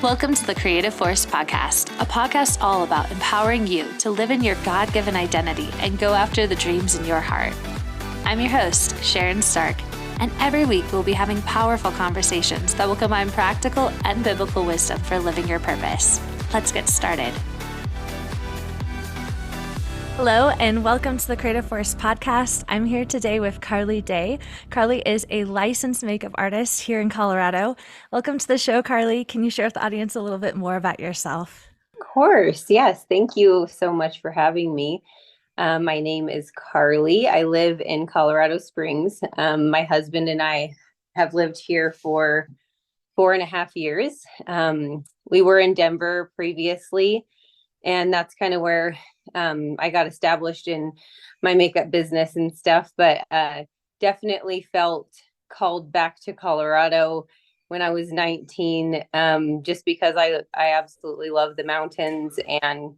Welcome to the Creative Force Podcast, a podcast all about empowering you to live in your God-given identity and go after the dreams in your heart. I'm your host, Sharon Stark, and every week we'll be having powerful conversations that will combine practical and biblical wisdom for living your purpose. Let's get started. Hello, and welcome to the Creative Force Podcast. I'm here today with Carly Day. Carly is a licensed makeup artist here in Colorado. Welcome to the show, Carly. Can you share with the audience a little bit more about yourself? Of course, yes. Thank you so much for having me. My name is Carly. I live in Colorado Springs. My husband and I have lived here for 4.5 years. We were in Denver previously, and that's kind of where I got established in my makeup business and stuff, but definitely felt called back to Colorado when I was 19, just because I absolutely love the mountains, and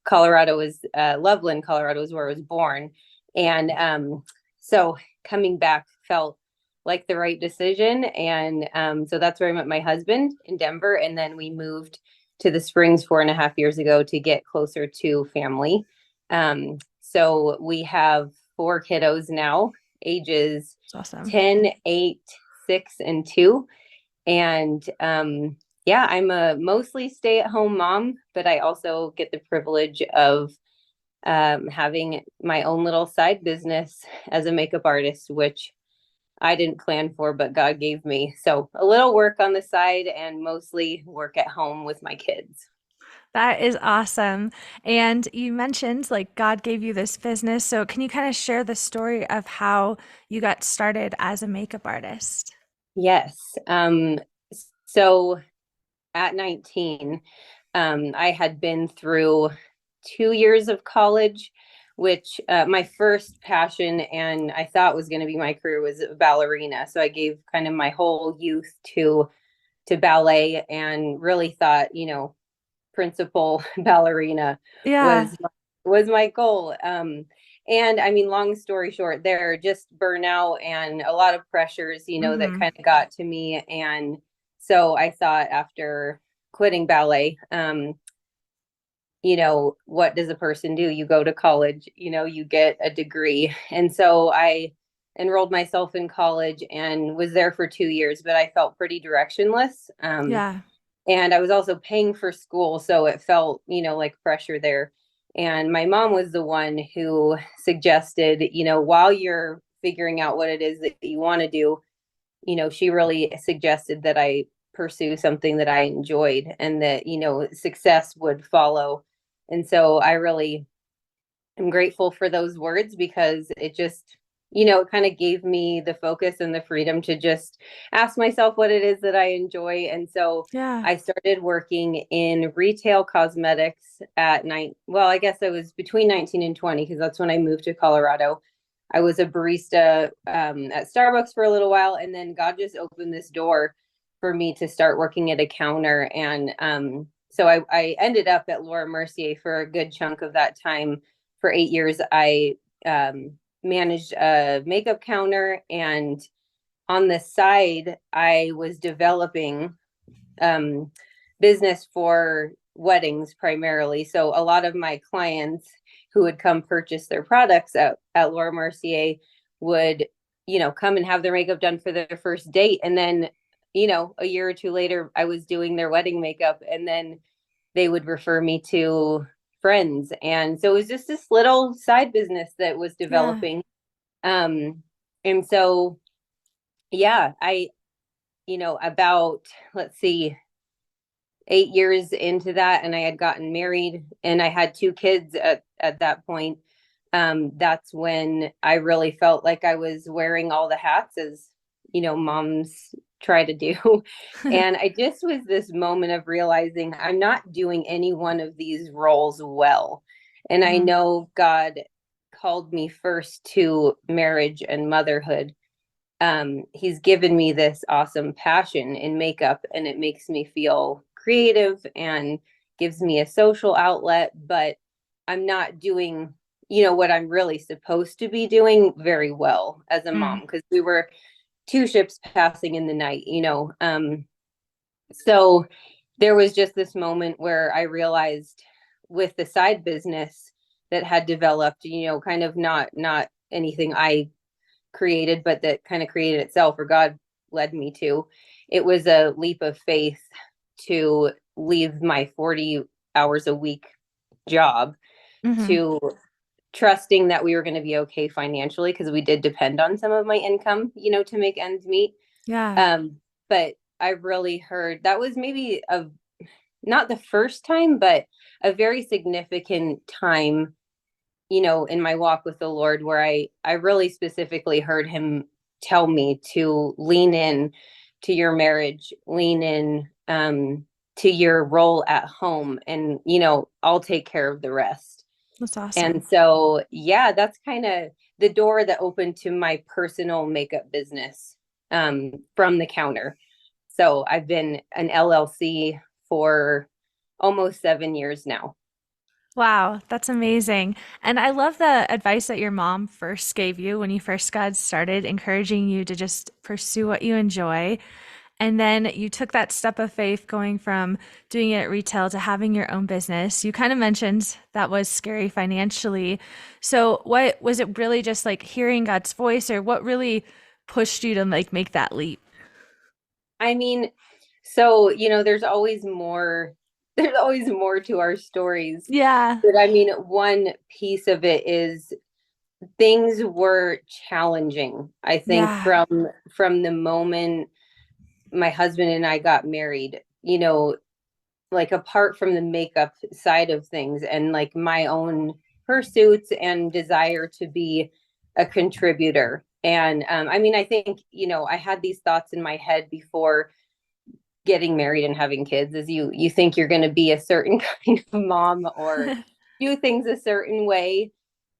Colorado is Loveland, Colorado is where I was born. And so coming back felt like the right decision. And so that's where I met my husband, in Denver. And then we moved to the Springs 4.5 years ago to get closer to family. So we have 4 kiddos now, ages Awesome. 10, 8, 6, and 2. And yeah, I'm a mostly stay-at-home mom, but I also get the privilege of having my own little side business as a makeup artist, which I didn't plan for, but God gave me. So a little work on the side and mostly work at home with my kids. That is awesome. And you mentioned like God gave you this business. So can you kind of share the story of how you got started as a makeup artist? Yes. So at 19, I had been through 2 years of college, which my first passion and I thought was going to be my career was ballerina. So I gave kind of my whole youth to ballet and really thought, principal ballerina Yeah. was my goal. And I mean, long story short, there just burnout and a lot of pressures, that kind of got to me. And so I thought after quitting ballet, what does a person do? You go to college, you get a degree. And so I enrolled myself in college and was there for 2 years, but I felt pretty directionless. Yeah. And I was also paying for school, so it felt, like pressure there. And my mom was the one who suggested, while you're figuring out what it is that you want to do, she really suggested that I pursue something that I enjoyed and that, success would follow. And so I really am grateful for those words because it just, it kind of gave me the focus and the freedom to just ask myself what it is that I enjoy. And so Yeah. I started working in retail cosmetics at night. Well, I guess I was between 19 and 20 because that's when I moved to Colorado. I was a barista at Starbucks for a little while, and then God just opened this door for me to start working at a counter. And so I ended up at Laura Mercier for a good chunk of that time. For 8 years, I managed a makeup counter, and on the side, I was developing business for weddings primarily. So a lot of my clients who would come purchase their products at Laura Mercier would, come and have their makeup done for their first date. And then, a year or two later, I was doing their wedding makeup, and then they would refer me to friends. And so it was just this little side business that was developing. And so, yeah, about, let's see, 8 years into that, and I had gotten married and I had 2 kids at that point. That's when I really felt like I was wearing all the hats, as moms try to do. And I just was this moment of realizing I'm not doing any one of these roles well. And I know God called me first to marriage and motherhood. He's given me this awesome passion in makeup, and it makes me feel creative and gives me a social outlet, but I'm not doing, what I'm really supposed to be doing very well as a mom, because we were 2 ships passing in the night, so there was just this moment where I realized with the side business that had developed, kind of not anything I created, but that kind of created itself, or God led me to. It was a leap of faith to leave my 40 hours a week job Hmm. to trusting that we were going to be okay financially, because we did depend on some of my income, to make ends meet. Yeah. But I really heard that was maybe not the first time, but a very significant time, in my walk with the Lord, where I really specifically heard him tell me to lean in to your marriage, lean in to your role at home, and I'll take care of the rest. That's awesome. And so, yeah, that's kind of the door that opened to my personal makeup business, from the counter. So I've been an LLC for almost 7 years now. Wow, that's amazing. And I love the advice that your mom first gave you when you first got started, encouraging you to just pursue what you enjoy. And then you took that step of faith going from doing it at retail to having your own business. You kind of mentioned that was scary financially. So, what was it really just like hearing God's voice, or what really pushed you to like make that leap? I mean, so, there's always more, there's always more to our stories. Yeah. But I mean, one piece of it is things were challenging. I think Yeah. from the moment my husband and I got married, like apart from the makeup side of things and like my own pursuits and desire to be a contributor. And I mean, I think, I had these thoughts in my head before getting married and having kids, is you think you're going to be a certain kind of mom or do things a certain way.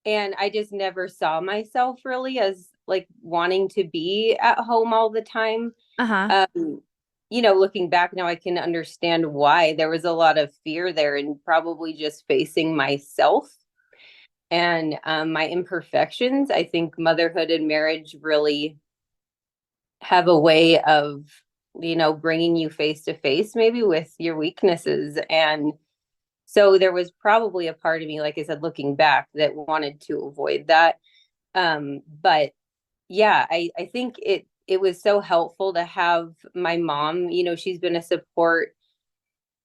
And I just never saw myself really as like wanting to be at home all the time. Uh-huh. um Looking back now, I can understand why there was a lot of fear there, and probably just facing myself and my imperfections. I think motherhood and marriage really have a way of, bringing you face to face maybe with your weaknesses. And so there was probably a part of me, like I said, looking back, that wanted to avoid that. But yeah, I think it was so helpful to have my mom. She's been a support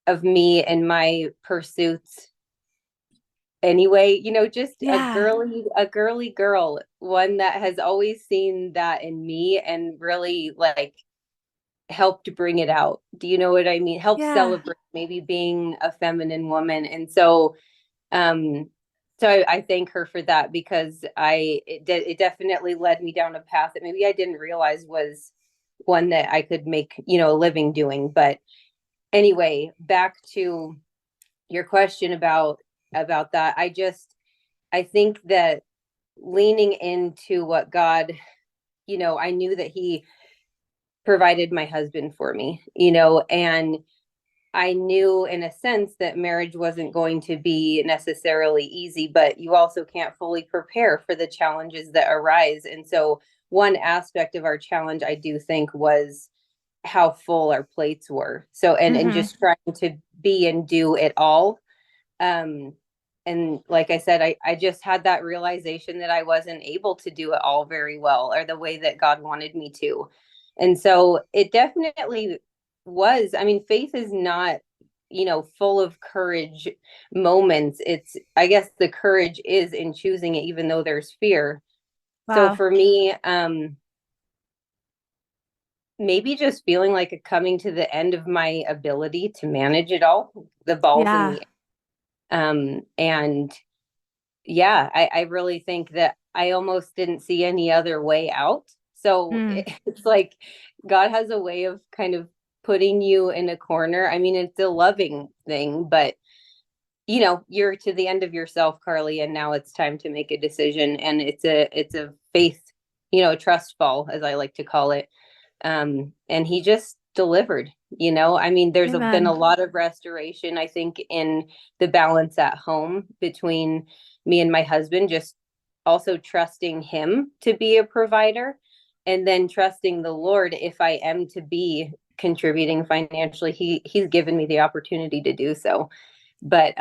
of me and my pursuits anyway. Just Yeah. a girly girl, one that has always seen that in me and really like helped bring it out. Do you know what I mean? Help Yeah. celebrate maybe being a feminine woman. And so um I thank her for that, because it definitely led me down a path that maybe I didn't realize was one that I could make, a living doing. But anyway, back to your question about that. I think that leaning into what God, I knew that he provided my husband for me, and I knew in a sense that marriage wasn't going to be necessarily easy, but you also can't fully prepare for the challenges that arise. And so, one aspect of our challenge, I do think, was how full our plates were. So, and Hmm. just trying to be and do it all. Um, and like I said, I just had that realization that I wasn't able to do it all very well, or the way that God wanted me to. And so it definitely was. I mean, faith is not, full of courage moments. It's, I guess the courage is in choosing it, even though there's fear. So Wow. for me, maybe just feeling like a coming to the end of my ability to manage it all, the balls in Yeah. the and yeah, I really think that I almost didn't see any other way out. So Mm. it's like God has a way of kind of putting you in a corner. I mean, it's a loving thing, but you're to the end of yourself, Carly, and now it's time to make a decision. And it's a faith, a trust fall, as I like to call it. And he just delivered. I mean, been a Amen. lot of restoration, I think, in the balance at home between me and my husband, just also trusting him to be a provider, and then trusting the Lord, if I am to be contributing financially. He's given me the opportunity to do so, but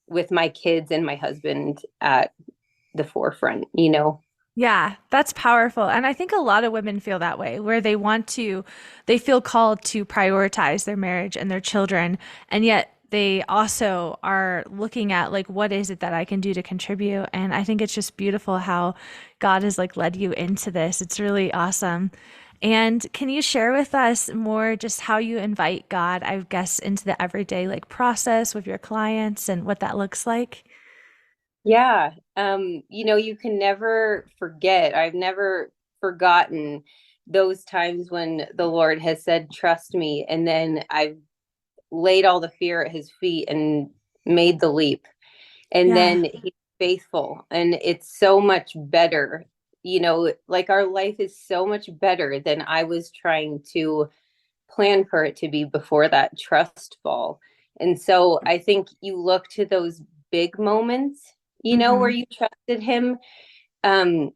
with my kids and my husband at the forefront, you know. Yeah, that's powerful. And I think a lot of women feel that way, where they feel called to prioritize their marriage and their children. And yet they also are looking at like, what is it that I can do to contribute? And I think it's just beautiful how God has like led you into this. It's really awesome. And can you share with us more just how you invite God, I guess, into the everyday like process with your clients and what that looks like? Yeah. You know, you can never forget. I've never forgotten those times when the Lord has said, trust me. And then I've laid all the fear at his feet and made the leap. And Yeah. then he's faithful. And it's so much better. You know, like our life is so much better than I was trying to plan for it to be before that trust fall. And so I think you look to those big moments, you know, where Hmm. you trusted him. Um,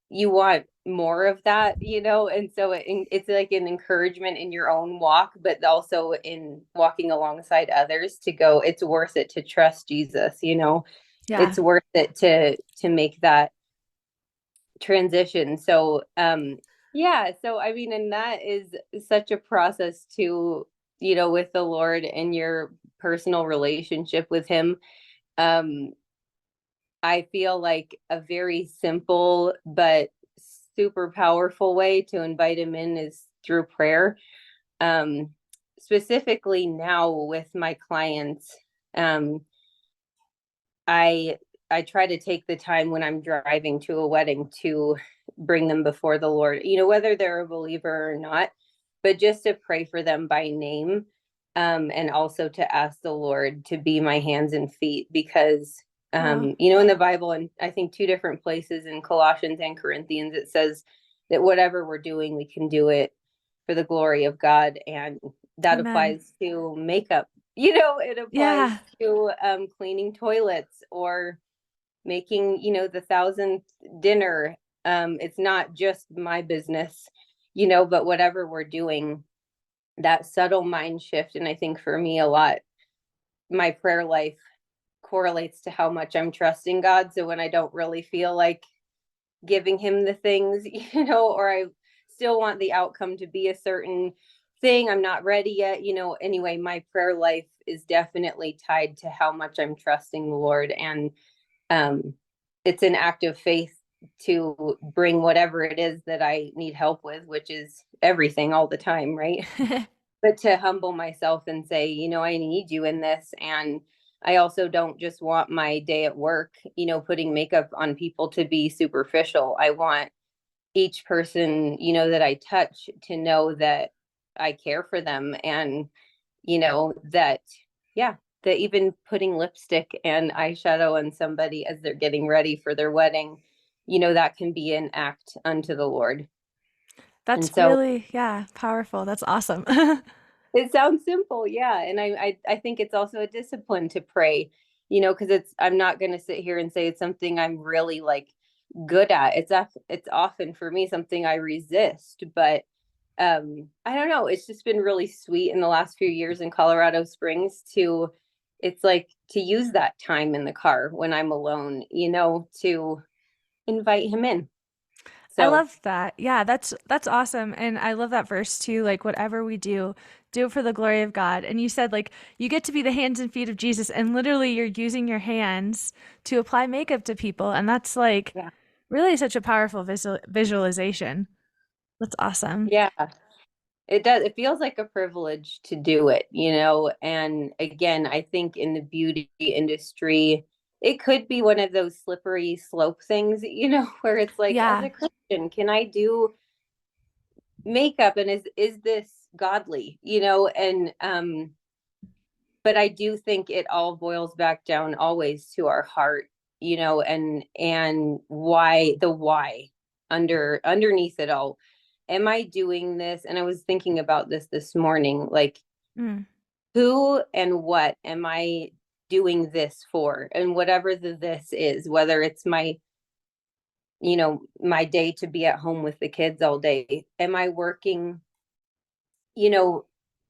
you want more of that, you know, and so it's like an encouragement in your own walk, but also in walking alongside others to go, it's worth it to trust Jesus, you know, Yeah. it's worth it to make that transition. So yeah, so I mean, and that is such a process to, you know, with the Lord and your personal relationship with him. um I feel like a very simple but super powerful way to invite him in is through prayer. um Specifically now with my clients, um I I try to take the time when I'm driving to a wedding to bring them before the Lord, you know, whether they're a believer or not, but just to pray for them by name, and also to ask the Lord to be my hands and feet because, Wow. you know, in the Bible, and I think two different places in Colossians and Corinthians, it says that whatever we're doing, we can do it for the glory of God. And that Amen. applies to makeup, you know, it applies Yeah. to cleaning toilets or making, you know, the thousandth dinner. It's not just my business, you know, but whatever we're doing, that subtle mind shift. And I think for me, a lot, my prayer life correlates to how much I'm trusting God. So when I don't really feel like giving him the things, you know, or I still want the outcome to be a certain thing, I'm not ready yet, you know. Anyway, my prayer life is definitely tied to how much I'm trusting the Lord. And um, it's an act of faith to bring whatever it is that I need help with, which is everything all the time, right? But to humble myself and say, you know, I need you in this. And I also don't just want my day at work, you know, putting makeup on people to be superficial. I want each person, you know, that I touch to know that I care for them and, you know, that, yeah, that even putting lipstick and eyeshadow on somebody as they're getting ready for their wedding, you know, that can be an act unto the Lord. That's And so really, yeah, powerful. That's awesome. it sounds simple, yeah. And I think it's also a discipline to pray, you know, because I'm not going to sit here and say it's something I'm really like good at. It's often for me something I resist, but I don't know. It's just been really sweet in the last few years in Colorado Springs to, it's like to use that time in the car when I'm alone, you know, to invite him in. I So love that. Yeah, that's awesome. And I love that verse too. Like whatever we do, do it for the glory of God. And you said like you get to be the hands and feet of Jesus and literally you're using your hands to apply makeup to people. And that's like yeah, really such a powerful visualization. That's awesome. yeah, it does. It feels like a privilege to do it, you know. And again, I think in the beauty industry, it could be one of those slippery slope things, you know, where it's like, as Yeah. a Christian, can I do makeup and is this godly, you know? And but I do think it all boils back down always to our heart, you know, and why underneath it all. Am I doing this? And I was thinking about this morning, like Mm. who and what am I doing this for? And whatever the this is, whether it's my, you know, my day to be at home with the kids all day, am I working you know,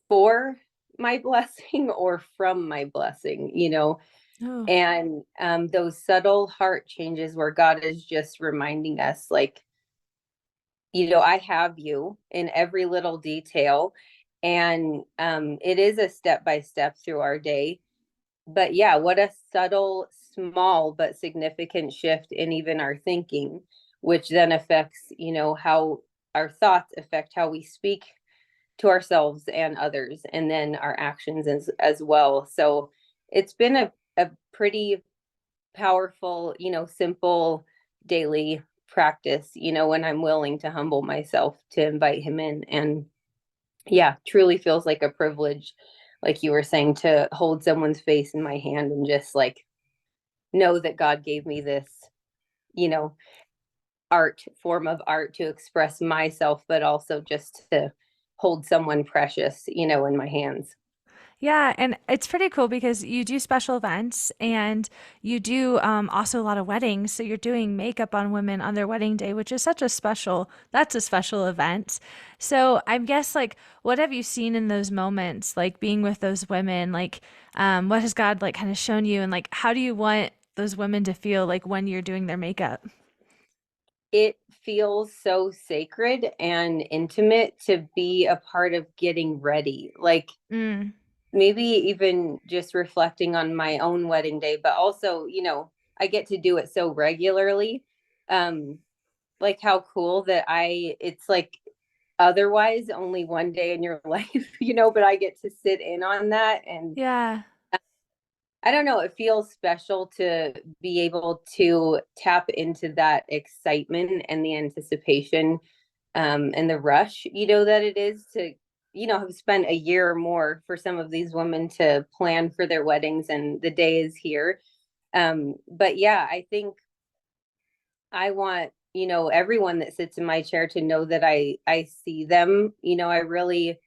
for my blessing or from my blessing, Oh, and those subtle heart changes where God is just reminding us, like, I have you in every little detail. And it is a step by step through our day. But yeah, what a subtle, small, but significant shift in even our thinking, which then affects, how our thoughts affect how we speak to ourselves and others, and then our actions as well. So it's been a pretty powerful, simple daily practice, when I'm willing to humble myself to invite him in. And yeah, truly feels like a privilege, like you were saying, to hold someone's face in my hand and just like know that God gave me this, you know, form of art to express myself, but also just to hold someone precious, in my hands. yeah. And it's pretty cool because you do special events and you do also a lot of weddings. So you're doing makeup on women on their wedding day, which is that's a special event. So I guess like, what have you seen in those moments, like being with those women? Like, what has God like kind of shown you? And like, how do you want those women to feel like when you're doing their makeup? It feels so sacred and intimate to be a part of getting ready. Like, Mm, maybe even just reflecting on my own wedding day, but also, I get to do it so regularly. Um, like how cool that it's like otherwise only one day in your life, but I get to sit in on that. And yeah. I don't know, it feels special to be able to tap into that excitement and the anticipation, and the rush, that it is to, have spent a year or more for some of these women to plan for their weddings, and the day is here. But yeah, I think I want, everyone that sits in my chair to know that I see them. I really,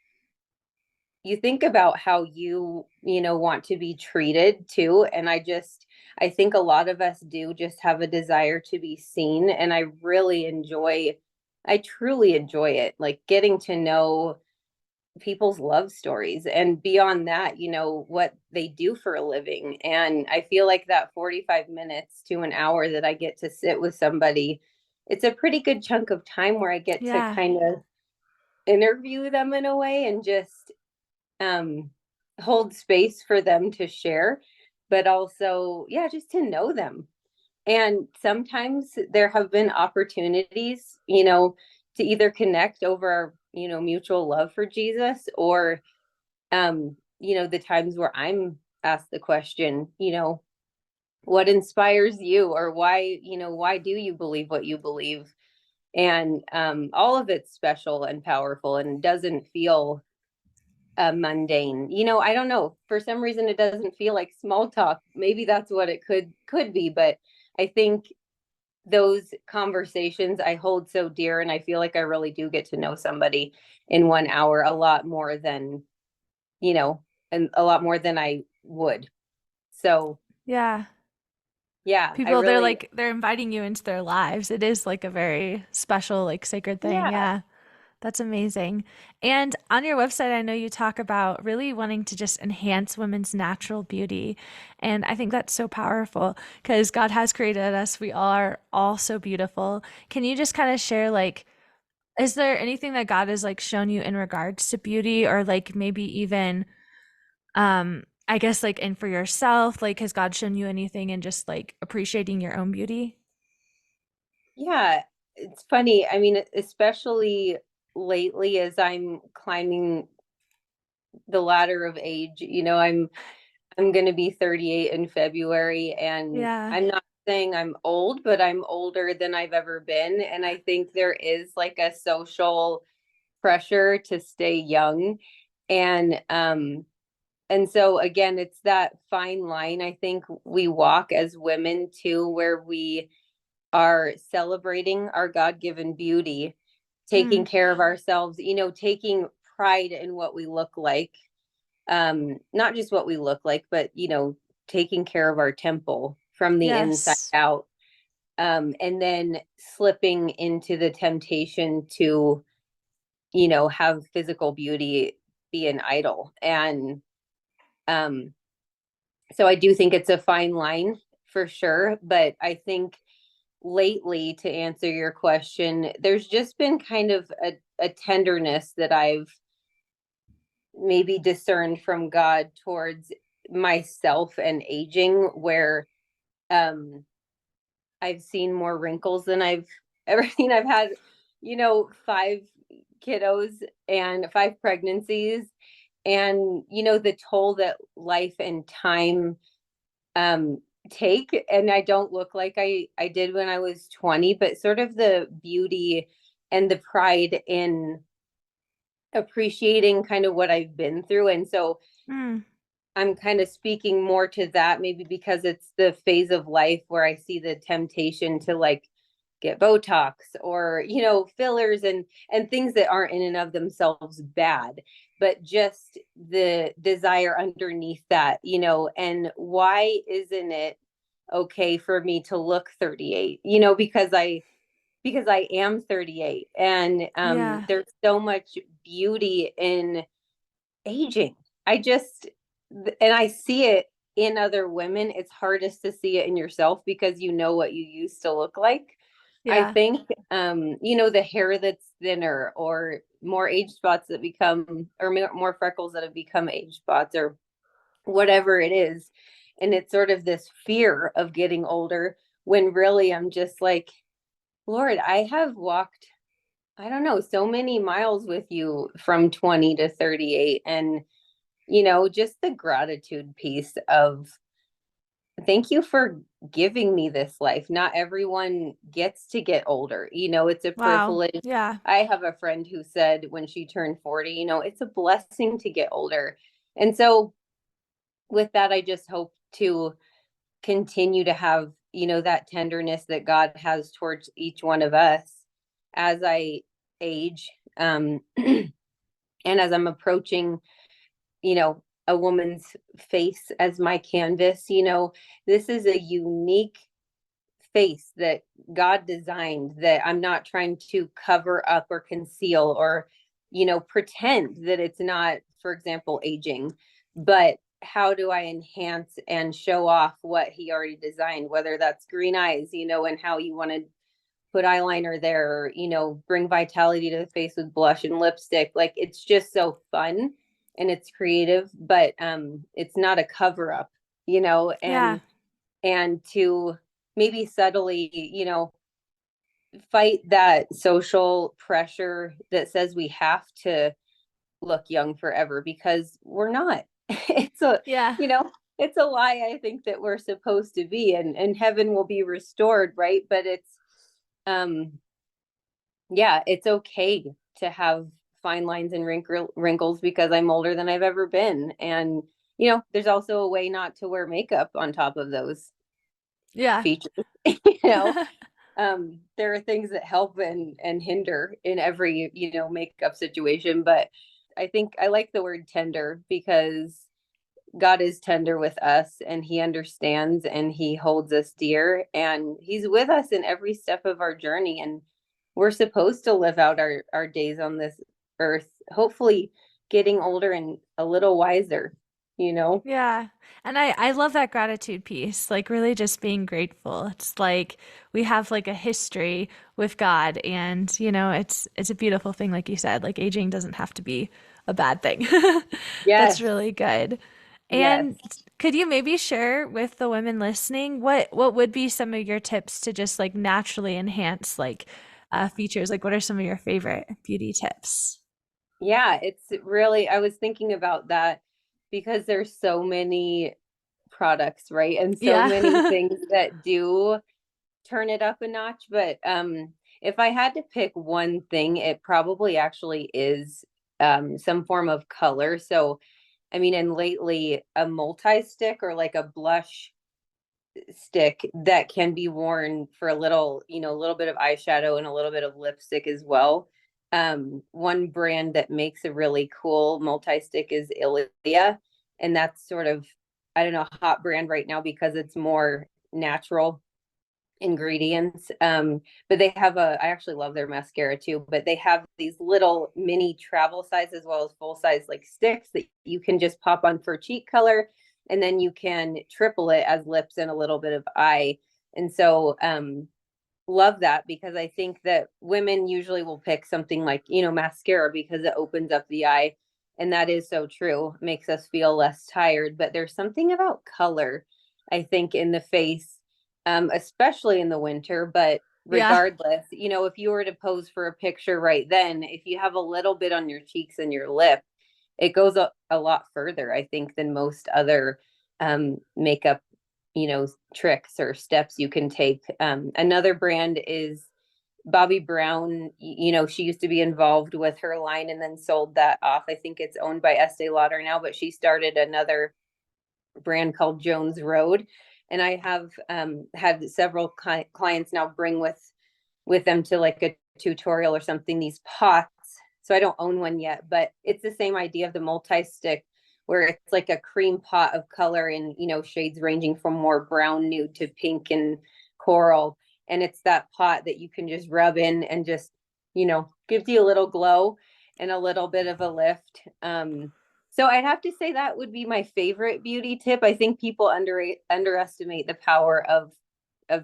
you think about how want to be treated too. And I think a lot of us do just have a desire to be seen. And I truly enjoy it, like getting to know people's love stories, and beyond that, what they do for a living. And I feel like that 45 minutes to an hour that I get to sit with somebody, it's a pretty good chunk of time where I get to Yeah. kind of interview them in a way, and just um hold space for them to share, but also, yeah, just to know them. And sometimes there have been opportunities, to either connect over our, mutual love for Jesus, or the times where I'm asked the question, what inspires you, or why do you believe what you believe? And all of it's special and powerful, and doesn't feel mundane. I don't know. For some reason, it doesn't feel like small talk. Maybe that's what it could be, but I think those conversations I hold so dear, and I feel like I really do get to know somebody in 1 hour a lot more than, you know, and a lot more than I would. So Yeah. yeah, I People, really, they're inviting you into their lives. It is like a very special, like sacred thing. yeah, Yeah. That's amazing. And on your website, I know you talk about really wanting to just enhance women's natural beauty. And I think that's so powerful because God has created us. We are all so beautiful. Can you just kind of share, like, is there anything that God has like shown you in regards to beauty, or like maybe even I guess like and for yourself, like has God shown you anything in just like appreciating your own beauty? yeah. It's funny. I mean, especially lately as I'm climbing the ladder of age, I'm going to be 38 in February, and Yeah. I'm not saying I'm old, but I'm older than I've ever been. And I think there is like a social pressure to stay young. And so again, it's that fine line I think we walk as women too, where we are celebrating our God-given beauty, taking Mm, care of ourselves, taking pride in what we look like, not just what we look like, but taking care of our temple from the inside yes. out, and then slipping into the temptation to have physical beauty be an idol. And so I do think it's a fine line for sure. But I think lately, to answer your question, there's just been kind of a tenderness that I've maybe discerned from God towards myself and aging, where I've seen more wrinkles than I've ever seen. I've had, 5 kiddos and 5 pregnancies, and the toll that life and time take. And I don't look like I did when I was 20, but sort of the beauty and the pride in appreciating kind of what I've been through. And so Mm. I'm kind of speaking more to that, maybe because it's the phase of life where I see the temptation to like get Botox or, fillers and things that aren't in and of themselves bad, but just the desire underneath that, and why isn't it okay for me to look 38? Because I am 38, and Yeah. there's so much beauty in aging. I just and I see it in other women. It's hardest to see it in yourself because you know what you used to look like. I Yeah. think the hair that's thinner, or more age spots that become, or more freckles that have become age spots, or whatever it is. And it's sort of this fear of getting older, when really I'm just like, Lord, I have walked, I don't know, so many miles with you from 20 to 38. And just the gratitude piece of, thank you for giving me this life. Not everyone gets to get older. It's a Wow. privilege. Yeah. I have a friend who said when she turned 40, it's a blessing to get older. And so with that, I just hope to continue to have, that tenderness that God has towards each one of us as I age. And as I'm approaching, a woman's face as my canvas. This is a unique face that God designed, that I'm not trying to cover up or conceal, or, pretend that it's not, for example, aging. But how do I enhance and show off what he already designed, whether that's green eyes, and how you want to put eyeliner there, or, bring vitality to the face with blush and lipstick. Like, it's just so fun and it's creative, but it's not a cover up, Yeah. and to maybe subtly, fight that social pressure that says we have to look young forever, because we're not. It's a, Yeah. it's a lie, I think, that we're supposed to be, and heaven will be restored, right? But it's um yeah, it's okay to have fine lines and wrinkles, because I'm older than I've ever been. And, there's also a way not to wear makeup on top of those Yeah. features. you know, there are things that help and hinder in every, makeup situation. But I think I like the word tender, because God is tender with us, and he understands, and he holds us dear, and he's with us in every step of our journey. And we're supposed to live out our days on this earth, hopefully getting older and a little wiser, you know? Yeah. And I love that gratitude piece, like really just being grateful. It's like we have like a history with God, and it's a beautiful thing, like you said, like aging doesn't have to be a bad thing. That's Yes, really good. yes. And could you maybe share with the women listening what would be some of your tips to just like naturally enhance like features? Like what are some of your favorite beauty tips? Yeah, it's really, I was thinking about that, because there's so many products, right? And so many Yeah. things that do turn it up a notch. But if I had to pick one thing, it probably actually is some form of color. So, I mean, and lately, a multi-stick, or like a blush stick that can be worn for a little, a little bit of eyeshadow and a little bit of lipstick as well. One brand that makes a really cool multi-stick is Ilia, and that's sort of, I don't know, hot brand right now, because it's more natural ingredients. But they have I actually love their mascara too, but they have these little mini travel size as well as full size like sticks that you can just pop on for cheek color. And then you can triple it as lips and a little bit of eye. And so, love that because I think that women usually will pick something like, mascara because it opens up the eye. And that is so true. Makes us feel less tired. But there's something about color, I think, in the face, especially in the winter. But Yeah. regardless, if you were to pose for a picture right then, if you have a little bit on your cheeks and your lip, it goes a lot further, I think, than most other makeup tricks or steps you can take. Another brand is Bobbi Brown. She used to be involved with her line and then sold that off. I think it's owned by Estee Lauder now, but she started another brand called Jones Road. And I have had several clients now bring with them to like a tutorial or something, these pots. So I don't own one yet, but it's the same idea of the multi-stick where it's like a cream pot of color in, shades ranging from more brown nude to pink and coral. And it's that pot that you can just rub in and just, gives you a little glow and a little bit of a lift. So I'd have to say that would be my favorite beauty tip. I think people underestimate the power of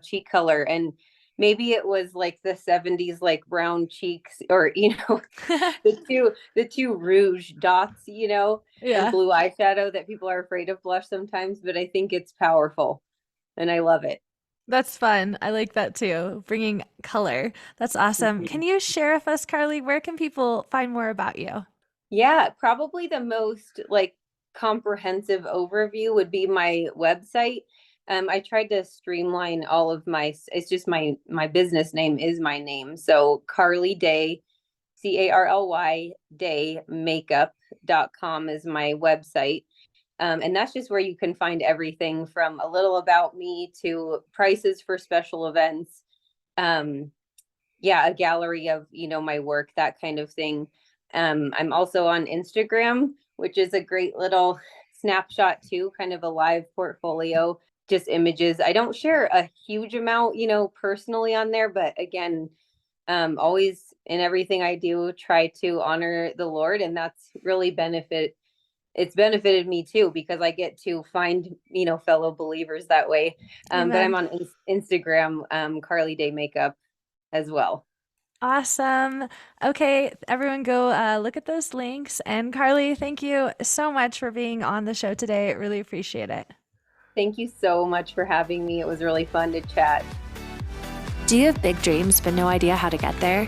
cheek color, and maybe it was like the 70s, like brown cheeks, or the two rouge dots, Yeah. and blue eyeshadow that people are afraid of blush sometimes, but I think it's powerful and I love it. That's fun. I like that too. Bringing color. That's awesome. Mhm. Can you share with us, Carly, where can people find more about you? Yeah, probably the most like comprehensive overview would be my website. I tried to streamline all of it's just my business name is my name. So Carly Day, CARLY Day makeup.com is my website. And that's just where you can find everything from a little about me to prices for special events. A gallery of, my work, that kind of thing. I'm also on Instagram, which is a great little snapshot too, kind of a live portfolio, just images. I don't share a huge amount, personally on there, but again, always in everything I do, try to honor the Lord. And that's really it's benefited me too, because I get to find, fellow believers that way. But I'm Amen. on Instagram, Carly Day Makeup as well. Awesome. Okay, everyone go look at those links. And Carly, thank you so much for being on the show today. Really appreciate it. Thank you so much for having me. It was really fun to chat. Do you have big dreams but no idea how to get there?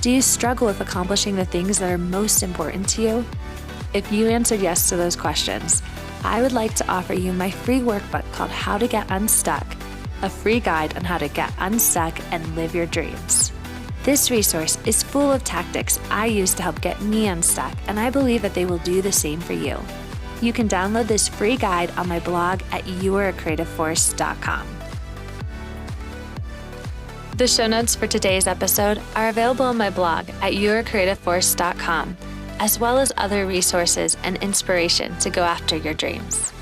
Do you struggle with accomplishing the things that are most important to you? If you answered yes to those questions, I would like to offer you my free workbook called How to Get Unstuck, a free guide on how to get unstuck and live your dreams. This resource is full of tactics I use to help get me unstuck, and I believe that they will do the same for you. You can download this free guide on my blog at youarecreativeforce.com. The show notes for today's episode are available on my blog at youarecreativeforce.com, as well as other resources and inspiration to go after your dreams.